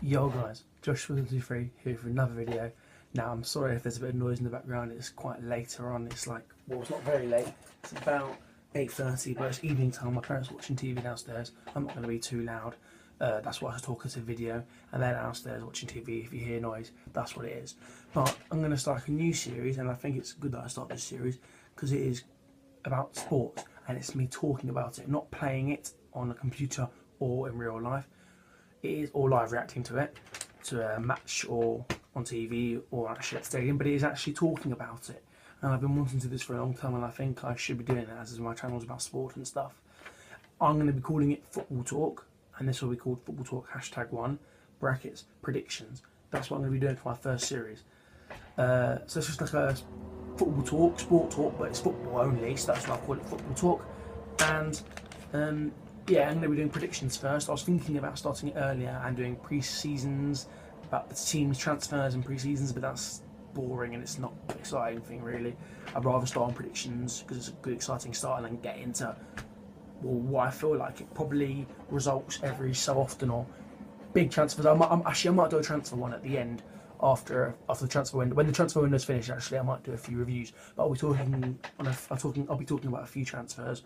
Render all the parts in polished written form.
Yo guys, Josh123 here for another video. Now I'm sorry if there's a bit of noise in the background, it's quite later on, it's like, well it's not very late, it's about 8:30 but it's evening time, my parents are watching TV downstairs, I'm not going to be too loud, that's why I was talking to video, and they're downstairs watching TV, if you hear noise, that's what it is. But I'm going to start a new series, and I think it's good that I start this series, because it is about sports, and it's me talking about it, not playing it on a computer or in real life. It is or live reacting to it, to a match or on TV or actually at the stadium, but it is actually talking about it. And I've been wanting to do this for a long time, and I think I should be doing that, as my channel's about sport and stuff. I'm going to be calling it Football Talk, and this will be called Football Talk #1 brackets predictions. That's what I'm going to be doing for my first series. So it's just like a football talk, sport talk, but it's football only, so that's why I call it Football Talk. And yeah, I'm going to be doing predictions first. I was thinking about starting it earlier and doing pre-seasons, about the team's transfers and pre-seasons, but that's boring and it's not an exciting thing really. I'd rather start on predictions because it's a good exciting start, and then get into, well, what I feel like it probably results every so often, or big transfers. I might do a transfer one at the end after the transfer window. When the transfer window's finished, actually, I might do a few reviews. But I'll be talking about a few transfers.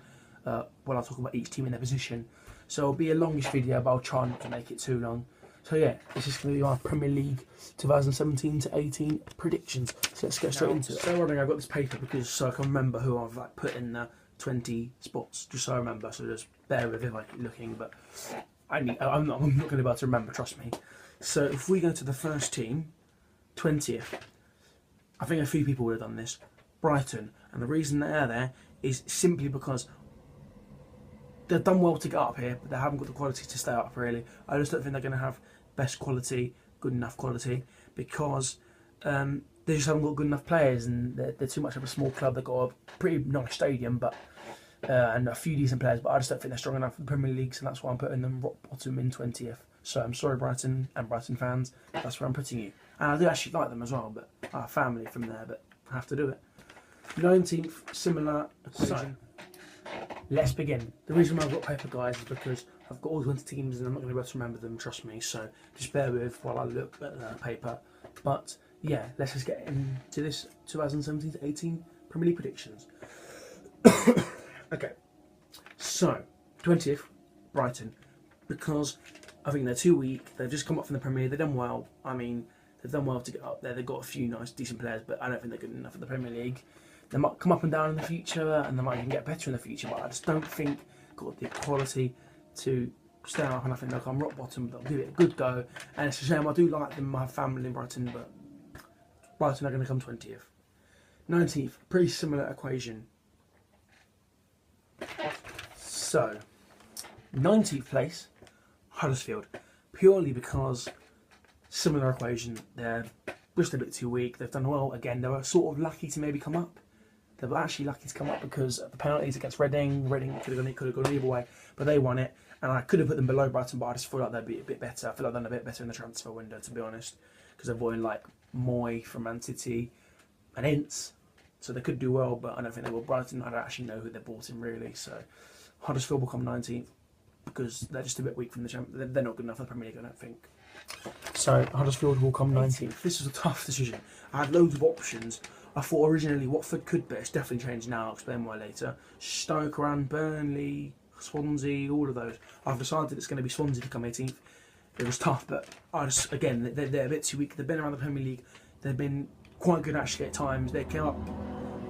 When I talk about each team in their position. So it'll be a longish video, but I'll try not to make it too long. So yeah, this is going to be my Premier League 2017 to 18 predictions. So let's get straight into it. So I've got this paper because so I can remember who I've put in the 20 spots, just so I remember. So just bear with it, I keep looking, but I'm not going to be able to remember, trust me. So if we go to the first team, 20th, I think a few people would have done this, Brighton, and the reason they're there is simply because they've done well to get up here, but they haven't got the quality to stay up really. I just don't think they're going to have best quality, good enough quality, because they just haven't got good enough players, and they're too much of a small club. They've got a pretty nice stadium, but and a few decent players, but I just don't think they're strong enough for the Premier League, so that's why I'm putting them rock bottom in 20th. So I'm sorry, Brighton and Brighton fans, that's where I'm putting you. And I do actually like them as well, but I have family from there, but I have to do it. 19th, similar equation. Let's begin. The reason why I've got paper, guys, is because I've got all 20 teams and I'm not going to be able to remember them, trust me, so just bear with while I look at the paper. But yeah, let's just get into this 2017 to 18 Premier League predictions. Okay, so 20th, Brighton, because I think they're too weak. They've just come up from the Premier League, they've done well. I mean, they've done well to get up there. They've got a few nice, decent players, but I don't think they're good enough for the Premier League. They might come up and down in the future, and they might even get better in the future, but I just don't think got the quality to stay up, and I think they'll come rock bottom, but they'll give it a good go. And it's a shame, I do like them, I have family in Brighton, but Brighton are going to come 20th. 19th, pretty similar equation. So, 19th place, Huddersfield, purely because similar equation, they're just a bit too weak. They've done well again, they were sort of lucky to maybe come up. They were actually lucky to come up because of the penalties against Reading. Reading could have gone either way, but they won it. And I could have put them below Brighton, but I just feel like they'd be a bit better. I feel like they're a bit better in the transfer window, to be honest, because they've bought in like Moy from Man City and Ince, so they could do well. But I don't think they will. Brighton, I don't actually know who they bought in really. So Huddersfield will come 19th because they're just a bit weak from the Champions. They're not good enough for the Premier League, I don't think. So Huddersfield will come 19th. This was a tough decision. I had loads of options. I thought originally Watford could, but it's definitely changed now. I'll explain why later. Stoke around, Burnley, Swansea, all of those. I've decided it's going to be Swansea to come 18th. It was tough, but I just, again, they're a bit too weak. They've been around the Premier League. They've been quite good actually at times. They came up,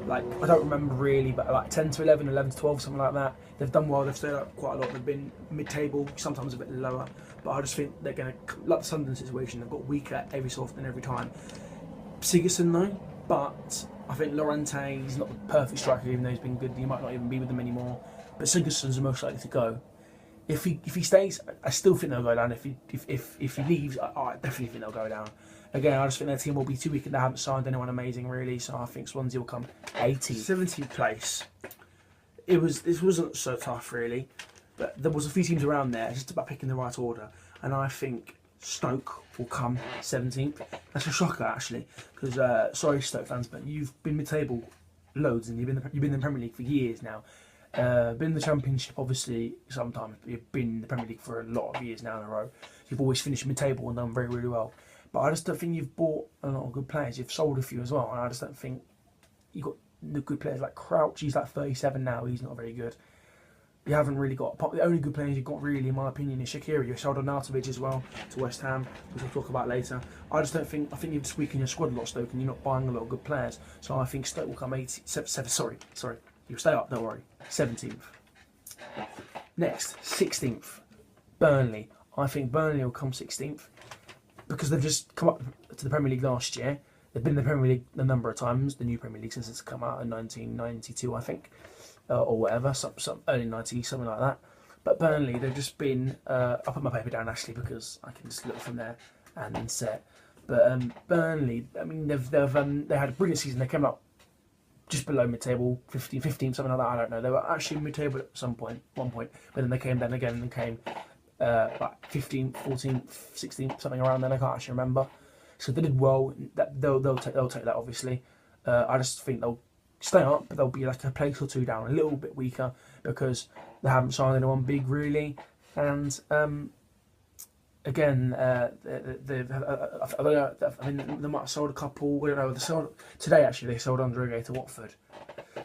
like, I don't remember really, but like 10 to 11, 11 to 12, something like that. They've done well. They've stayed up quite a lot. They've been mid-table, sometimes a bit lower. But I just think they're going to, like the Sunderland situation, they've got weaker every so often, every time. Sigurdsson though, but I think Llorente, he's not the perfect striker, even though he's been good. He might not even be with them anymore. But Sigurdsson's the most likely to go. If he stays, I still think they'll go down. If he leaves, I definitely think they'll go down. Again, I just think their team will be too weak and they haven't signed anyone amazing really. So I think Swansea will come 18th. 17th place. This wasn't so tough really, but there was a few teams around there. It's just about picking the right order, and I think Stoke will come 17th. That's a shocker actually, because sorry Stoke fans, but you've been mid-table loads, and you've been in the Premier League for years now. been in the Championship, obviously, sometimes. You've been in the Premier League for a lot of years now in a row. You've always finished mid-table and done very, really well. But I just don't think you've bought a lot of good players. You've sold a few as well, and I just don't think you've got the good players like Crouch. He's like 37 now. He's not very good. You haven't really got... The only good players you've got, really, in my opinion, is Shaqiri. You sold Arnautovic as well to West Ham, which we'll talk about later. I just don't think... I think you've just weakened your squad a lot, Stoke, and you're not buying a lot of good players. So I think Stoke will come 18th... Sorry. You'll stay up, don't worry. 17th. Next, 16th. Burnley. I think Burnley will come 16th because they've just come up to the Premier League last year. They've been in the Premier League a number of times, the new Premier League, since it's come out in 1992, I think. Or whatever, some early 90s, something like that. But Burnley, they've just been... I'll put my paper down, actually, because I can just look from there and then set. But Burnley, I mean, they had a brilliant season. They came up just below mid-table, 15, something like that, I don't know. They were actually mid-table at one point, but then they came down again and came like 15th, 14th, 16th, something around then, I can't actually remember. So they did well. They'll take that, obviously. I just think they'll stay up, but they'll be like a place or two down, a little bit weaker because they haven't signed anyone big really. And again, I don't know. I mean, they might have sold a couple. I don't know. They sold today. Actually, they sold Andre Gay to Watford,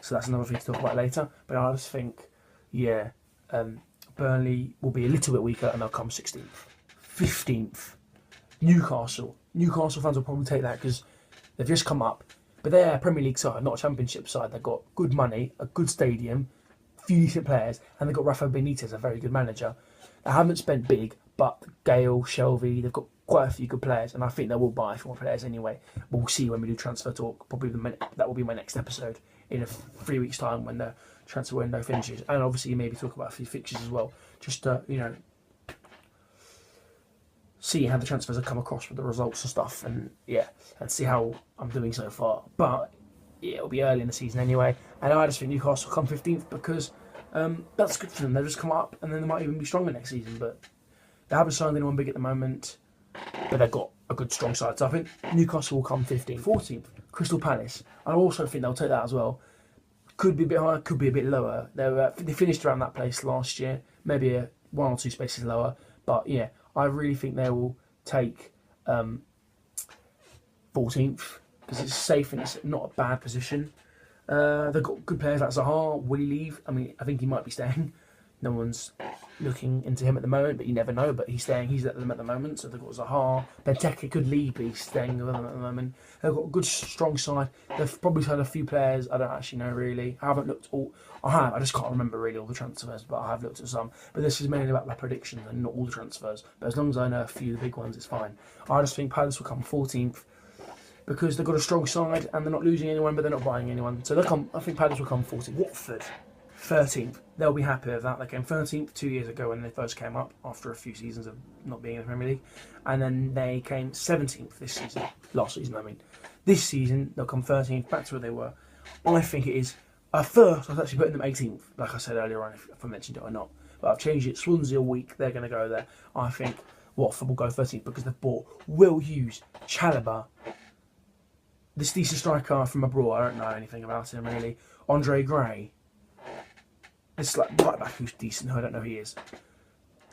so that's another thing to talk about later. But I just think, yeah, Burnley will be a little bit weaker, and they'll come 16th, 15th. Newcastle. Newcastle fans will probably take that because they've just come up. But they're a Premier League side, not a Championship side. They've got good money, a good stadium, a few decent players, and they've got Rafa Benitez, a very good manager. They haven't spent big, but Gale, Shelvey, they've got quite a few good players, and I think they will buy a few more players anyway. But we'll see when we do transfer talk. Probably that will be my next episode in 3 weeks' time when the transfer window finishes. And obviously maybe talk about a few fixtures as well, just to, see how the transfers have come across with the results and stuff, and see how I'm doing so far. But yeah, it'll be early in the season anyway, and I just think Newcastle will come 15th because that's good for them. They've just come up, and then they might even be stronger next season. But they haven't signed anyone big at the moment, but they've got a good strong side. So I think Newcastle will come 15th. 14th, Crystal Palace. I also think they'll take that as well. Could be a bit higher, could be a bit lower. They finished around that place last year, maybe one or two spaces lower. But yeah, I really think they will take 14th because it's safe and it's not a bad position. They've got good players like Zaha. Will he leave? I mean, I think he might be staying. No one's looking into him at the moment, but you never know. But he's staying. He's at them at the moment. So they've got Zaha. Benteke could leave, but he's staying with them at the moment. They've got a good, strong side. They've probably had a few players. I don't actually know really. I haven't looked all. I have. I just can't remember really all the transfers, but I have looked at some. But this is mainly about my predictions and not all the transfers. But as long as I know a few of the big ones, it's fine. I just think Palace will come 14th because they've got a strong side and they're not losing anyone, but they're not buying anyone. So they'll come. I think Palace will come 14th. Watford. 13th. They'll be happy with that. They came 13th 2 years ago when they first came up after a few seasons of not being in the Premier League. And then they came 17th this season. Last season, I mean. This season, they'll come 13th, back to where they were. I think it is... At first, I was actually putting them 18th, like I said earlier on, if I mentioned it or not. But I've changed it. Swansea a week, they're going to go there. I think Watford will go 13th because they've bought Will Hughes, Chalobah, this decent striker from abroad. I don't know anything about him, really. Andre Gray. It's like right back who's decent, who I don't know who he is.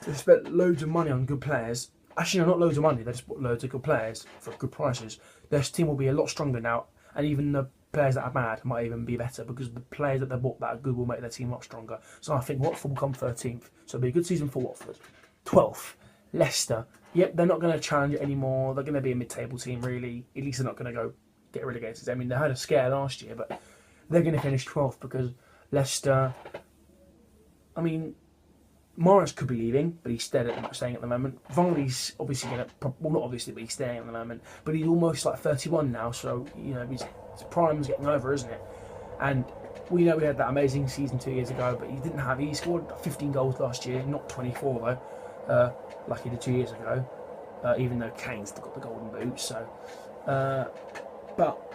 They've spent loads of money on good players. Actually, no, not loads of money. They just bought loads of good players for good prices. Their team will be a lot stronger now, and even the players that are bad might even be better because the players that they bought that are good will make their team a lot stronger. So I think Watford will come 13th. So it'll be a good season for Watford. 12th, Leicester. Yep, they're not going to challenge it anymore. They're going to be a mid-table team, really. At least they're not going to go get relegated. I mean, they had a scare last year, but they're going to finish 12th because Leicester... I mean, Morris could be leaving, but he's staying at the moment. Vardy's obviously going to... Well, not obviously, but he's staying at the moment. But he's almost like 31 now, so, his prime's getting over, isn't it? And we know we had that amazing season 2 years ago, but he scored 15 goals last year, not 24 though, like he did 2 years ago, even though Kane's got the golden boot, so... but,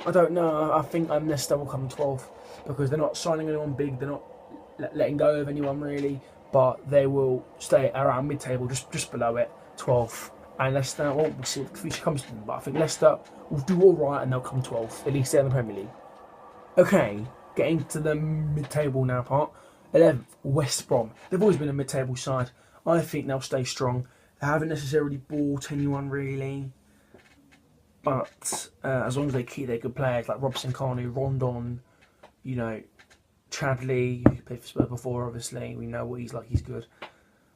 I don't know, I think Leicester will come 12th, because they're not signing anyone big, they're not letting go of anyone really, but they will stay around mid-table, just below it, 12th. And Leicester, well, we'll see what the future comes to them, but I think Leicester will do all right and they'll come 12th, at least they're in the Premier League. Okay, Getting to the mid-table now part. 11th, West Brom. They've always been a mid-table side. I think they'll stay strong. They haven't necessarily bought anyone really. But as long as they keep their good players like Robson Kanu, Rondon, you know, Chadley, who played for Spurs before, obviously. We know what he's like, he's good.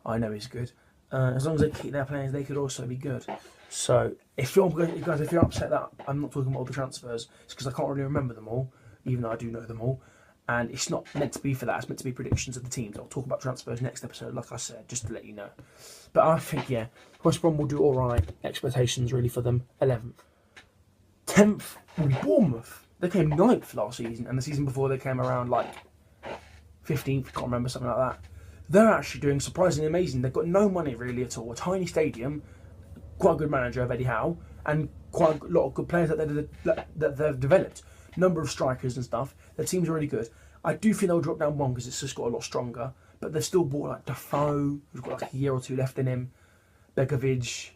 I know he's good. As long as they keep their players, they could also be good. So, if you're upset that I'm not talking about all the transfers, it's because I can't really remember them all, even though I do know them all. And it's not meant to be for that, it's meant to be predictions of the teams. I'll talk about transfers next episode, like I said, just to let you know. But I think, yeah, West Brom will do alright. Expectations really for them. 11th. 10th will be Bournemouth. They came 9th last season, and the season before they came around like 15th, can't remember, something like that. They're actually doing surprisingly amazing. They've got no money really at all. A tiny stadium, quite a good manager of Eddie Howe, and quite a lot of good players that they've developed. Number of strikers and stuff. Their team's really good. I do think they'll drop down one because it's just got a lot stronger. But they've still bought like Defoe, who's got like a year or two left in him, Begovic,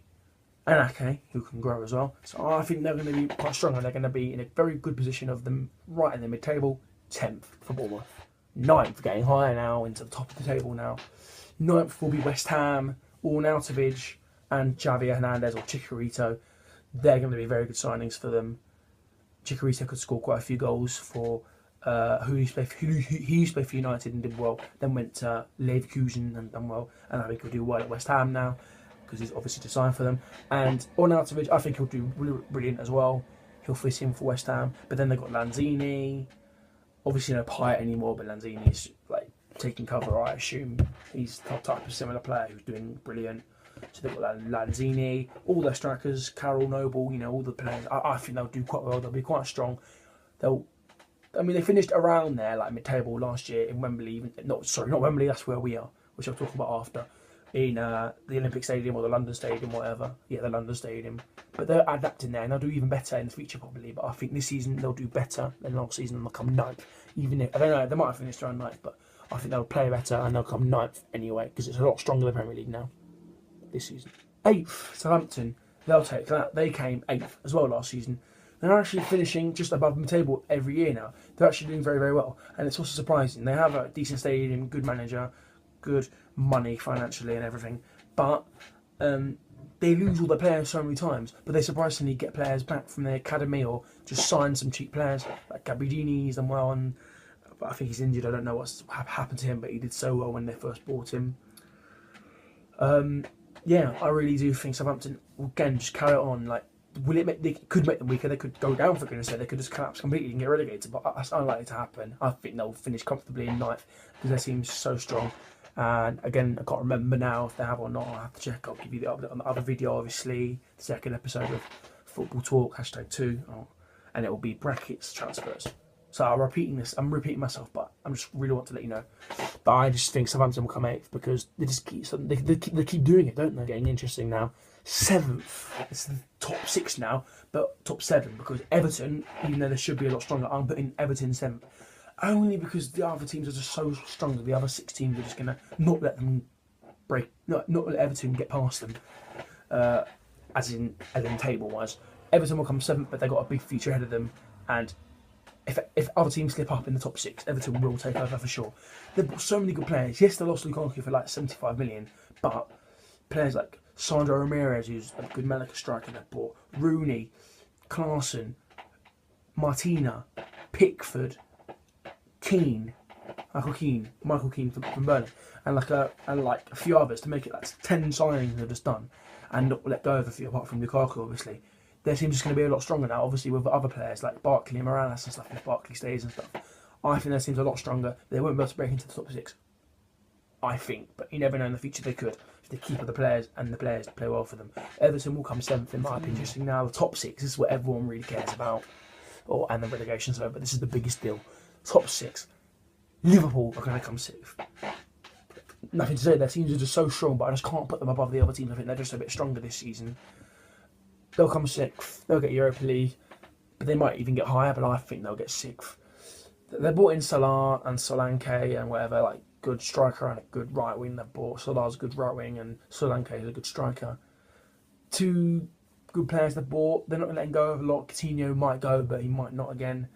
and Ake, who can grow as well. So I think they're going to be quite strong, and they're going to be in a very good position of them right in the mid-table. 10th for Bournemouth. 9th, getting higher now, into the top of the table now. 9th will be West Ham, Arnautovic and Javier Hernandez or Chicharito. They're going to be very good signings for them. Chicharito could score quite a few goals for he used to play for United and did well. Then went to Leverkusen and done well. And I think he'll do well at West Ham now because he's obviously to sign for them. And Arnautovic, I think he'll do brilliant as well. He'll fit in for West Ham. But then they've got Lanzini. Obviously no Payet anymore, but Lanzini's like taking cover, I assume. He's the type of similar player who's doing brilliant. So they've got Lanzini, all their strikers, Carroll, Noble, you know, all the players. I think they'll do quite well. They'll be quite strong. They finished around there, like mid-table last year in Wembley. Not Wembley, that's where we are, which I'll talk about after. In the Olympic Stadium or the London Stadium, whatever. Yeah, the London Stadium. But they're adapting there and they'll do even better in the future probably. But I think this season they'll do better than last season and they'll come 9th. Even if, I don't know, they might have finished around 9th, but I think they'll play better and they'll come 9th anyway because it's a lot stronger than the Premier League now this season. 8th, Southampton. They'll take that. They came 8th as well last season. They're actually finishing just above the table every year now. They're actually doing very, very well. And it's also surprising. They have a decent stadium, good manager, good money financially and everything. But they lose all their players so many times. But they surprisingly get players back from their academy or just sign some cheap players. Like Gabbiadini's done well. But I think he's injured. I don't know what's happened to him. But he did so well when they first bought him. Yeah, I really do think Southampton will again just carry it on. Like, they could make them weaker. They could go down, for goodness sake. They could just collapse completely and get relegated. But that's unlikely to happen. I think they'll finish comfortably in 9th because their team's so strong. And again, I can't remember now if they have or not. I'll have to check. I'll give you the update on the other video, obviously. The second episode of Football Talk, #2. And it will be brackets transfers. So I'm repeating myself, but I just really want to let you know. But I just think Southampton will come 8th because they just keep doing it, don't they? Getting interesting now. 7th, it's the top 6 now, but top 7 because Everton, even though they should be a lot stronger, I'm putting Everton 7th. Only because the other teams are just so strong that the other 6 teams are just going to not let them not let Everton get past them, as in table wise. Everton will come 7th, but they've got a big future ahead of them, and if other teams slip up in the top 6, Everton will take over for sure. They've got so many good players. Yes, they lost Lukaku for like 75 million, but players like Sandro Ramirez, who's a good Malacca striker they've bought, Rooney, Klaassen, Martina, Pickford, Michael Keane from Burnley, and like a few others to make it like 10 signings they've just done, and not let go of a few apart from Lukaku, obviously. Their team's just going to be a lot stronger now, obviously with other players like Barkley and Morales and stuff, if Barkley stays and stuff. I think their team's a lot stronger. They won't be able to break into the top 6. I think, but you never know in the future they could if they keep the players and the players play well for them. Everton will come 7th in my opinion. Interesting now, the top 6, this is what everyone really cares about, and the relegation zone, but this is the biggest deal. Top 6. Liverpool are going to come 6th. Nothing to say, their teams are just so strong, but I just can't put them above the other teams. I think they're just a bit stronger this season. They'll come 6th, they'll get Europa League, but they might even get higher, but I think they'll get 6th. They bought in Salah and Solanke and whatever, like good striker and a good right wing. They bought Salah's a good right wing and Solanke is a good striker. 2 good players they bought. They're not letting go of a lot. Coutinho might go, but he might not again.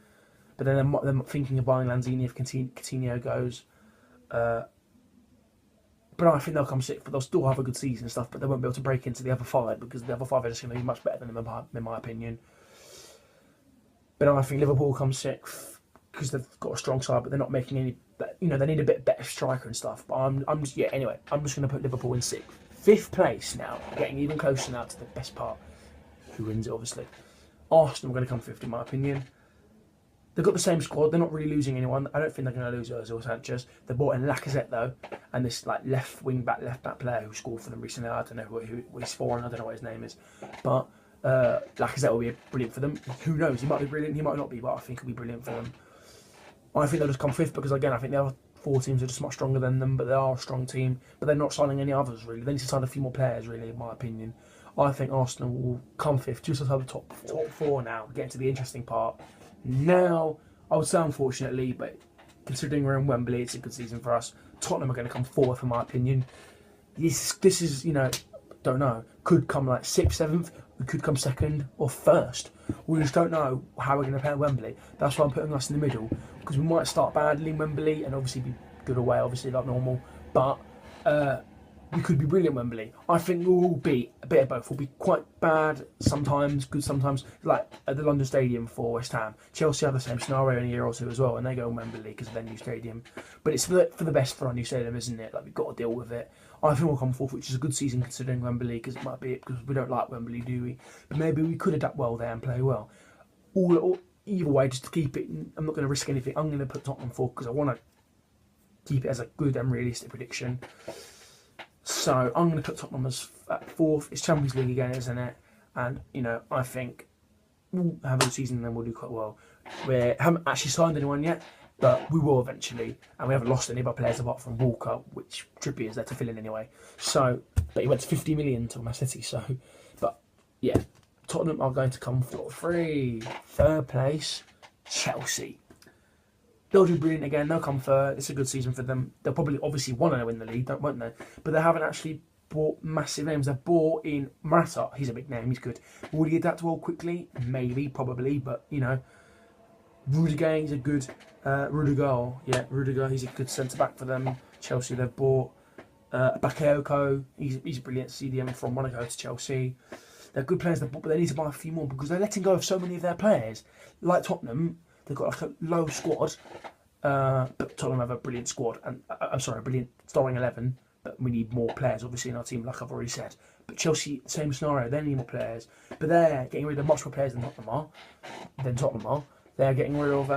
But then they're thinking of buying Lanzini if Coutinho goes. But I think they'll come sixth, but they'll still have a good season and stuff, but they won't be able to break into the other five because the other five are just going to be much better than them, in my opinion. But I think Liverpool will come sixth because they've got a strong side, but they're not making any. They need a bit better striker and stuff. But I'm just going to put Liverpool in sixth. Fifth place now, getting even closer now to the best part. Who wins it, obviously. Arsenal are going to come fifth, in my opinion. They've got the same squad. They're not really losing anyone. I don't think they're going to lose Ozil or Sanchez. They bought in Lacazette though, and this like left back player who scored for them recently. I don't know who he's for, and I don't know what his name is, but Lacazette will be brilliant for them. Who knows? He might be brilliant. He might not be, but I think he'll be brilliant for them. I think they'll just come fifth because again, I think the other four teams are just much stronger than them, but they are a strong team. But they're not signing any others really. They need to sign a few more players really, in my opinion. I think Arsenal will come fifth, just outside the top four now. We're getting to the interesting part. Now, I would say unfortunately, but considering we're in Wembley, it's a good season for us. Tottenham are going to come fourth, in my opinion. This is, don't know. Could come like 6th, 7th. We could come 2nd or 1st. We just don't know how we're going to play at Wembley. That's why I'm putting us in the middle. Because we might start badly in Wembley and obviously be good away, obviously, like normal. But we could be brilliant Wembley. I think we'll be a bit of both. We'll be quite bad sometimes, good sometimes, like at the London Stadium for West Ham. Chelsea have the same scenario in a year or two as well, and they go to Wembley because of their new stadium. But it's for the best for our new stadium, isn't it? Like, we've got to deal with it. I think we'll come fourth, which is a good season considering Wembley, because it might be it, because we don't like Wembley, do we? But maybe we could adapt well there and play well. Either way, just to keep it, I'm not going to risk anything. I'm going to put Tottenham fourth because I want to keep it as a good and realistic prediction. So I'm going to put Tottenham as fourth. It's Champions League again, isn't it? And, I think we'll have a season and then we'll do quite well. We haven't actually signed anyone yet, but we will eventually. And we haven't lost any of our players apart from Walker, which Trippier is there to fill in anyway. So, but he went to 50 million to Man City. So, but yeah, Tottenham are going to come free. Third place, Chelsea. They'll do brilliant again. They'll come third. It's a good season for them. They'll probably obviously want to win the league, won't they? But they haven't actually bought massive names. They've bought in Morata. He's a big name. He's good. Will he adapt well quickly? Maybe, probably. But, Rudiger is a good... Rudiger. He's a good centre-back for them. Chelsea, they've bought Bakayoko. He's a brilliant CDM from Monaco to Chelsea. They're good players, but they need to buy a few more because they're letting go of so many of their players. Like Tottenham, they've got like a low squad, but Tottenham have a brilliant squad, and a brilliant starting 11. But we need more players, obviously, in our team, like I've already said. But Chelsea, same scenario. They need more players, but they're getting rid of much more players than Tottenham are. They're getting rid of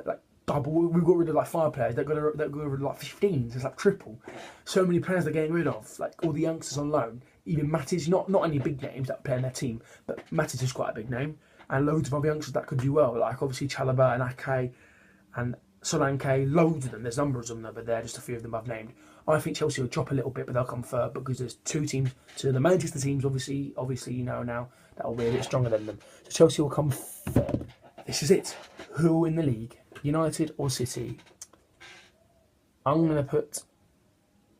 like double. We've got rid of like 5 players. They've got rid of like 15. So it's like triple. So many players they're getting rid of. Like all the youngsters on loan. Even Matic, not any big names that play in their team, but Matic is quite a big name. And loads of other youngsters that could do well, like obviously Chalobah and Ake and Solanke, loads of them. There's numbers of them, but they're just a few of them I've named. I think Chelsea will drop a little bit, but they'll come third because there's 2 teams. So the Manchester teams, obviously now that will be a bit stronger than them. So Chelsea will come third. This is it. Who will win the league? United or City? I'm going to put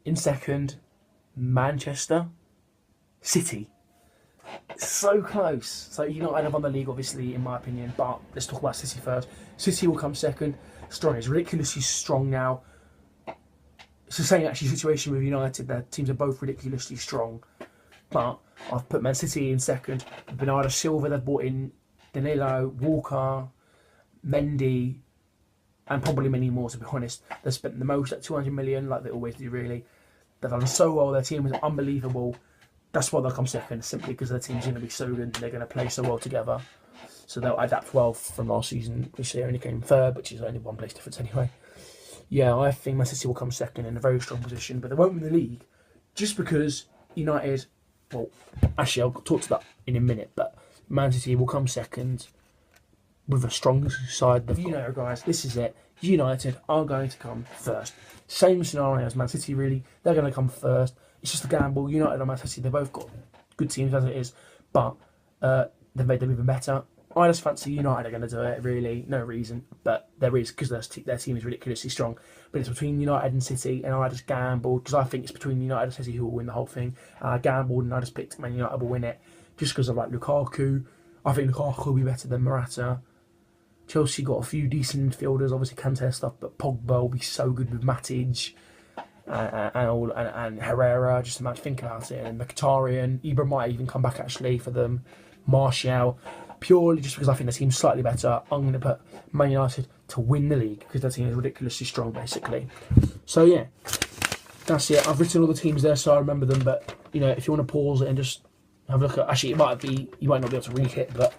in second Manchester City. So close. So United have won the league, obviously, in my opinion. But let's talk about City first. City will come second. Strong. It's ridiculously strong now. It's the same actually situation with United. Their teams are both ridiculously strong. But I've put Man City in second. Bernardo Silva, they've bought in Danilo, Walker, Mendy, and probably many more, to be honest. They've spent the most at 200 million, like they always do, really. They've done so well. Their team is unbelievable. That's why they'll come second, simply because their team's going to be so good and they're going to play so well together. So they'll adapt well from last season, which they only came third, which is only 1 place difference anyway. Yeah, I think Man City will come second in a very strong position, but they won't win the league just because United, well, actually I'll talk to that in a minute, but Man City will come second with a strong side. Guys, this is it. United are going to come first. Same scenario as Man City, really. They're going to come first. It's just a gamble. United and Man City, they've both got good teams as it is, but they've made them even better. I just fancy United are going to do it, really. No reason, but there is, because their team is ridiculously strong. But it's between United and City, and I just gambled, because I think it's between United and City who will win the whole thing. I gambled, and I just picked Man United will win it, just because of like Lukaku. I think Lukaku will be better than Morata. Chelsea got a few decent midfielders, obviously Kante stuff, but Pogba will be so good with Matic and Herrera. Just think about it. And Mkhitaryan, Ibra might even come back actually for them. Martial, purely just because I think the team's slightly better. I'm going to put Man United to win the league because their team is ridiculously strong, basically. So yeah, that's it. I've written all the teams there, so I remember them. But you know, if you want to pause it and just have a look at, actually, you might not be able to read it, but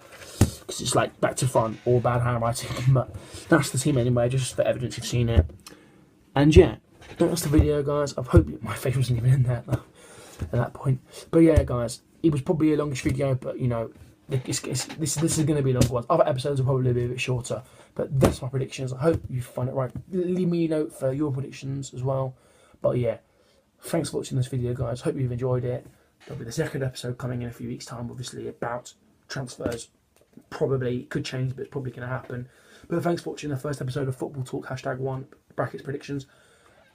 because it's like back to front or bad handwriting. But that's the team anyway, just for evidence you've seen it. And yeah, that's the video, guys. I hope my face wasn't even in there at that point. But yeah, guys, it was probably a longish video, but you know, this is going to be a longer one. Other episodes will probably be a bit shorter, but that's my predictions. I hope you find it right. Leave me a note for your predictions as well. But yeah, thanks for watching this video, guys. Hope you've enjoyed it. There'll be the second episode coming in a few weeks' time, obviously, about transfers. Probably could change, but it's probably going to happen. But thanks for watching the first episode of Football Talk #1 brackets predictions.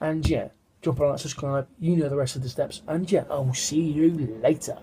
And yeah, drop a like, subscribe. You know the rest of the steps. And yeah, I'll see you later.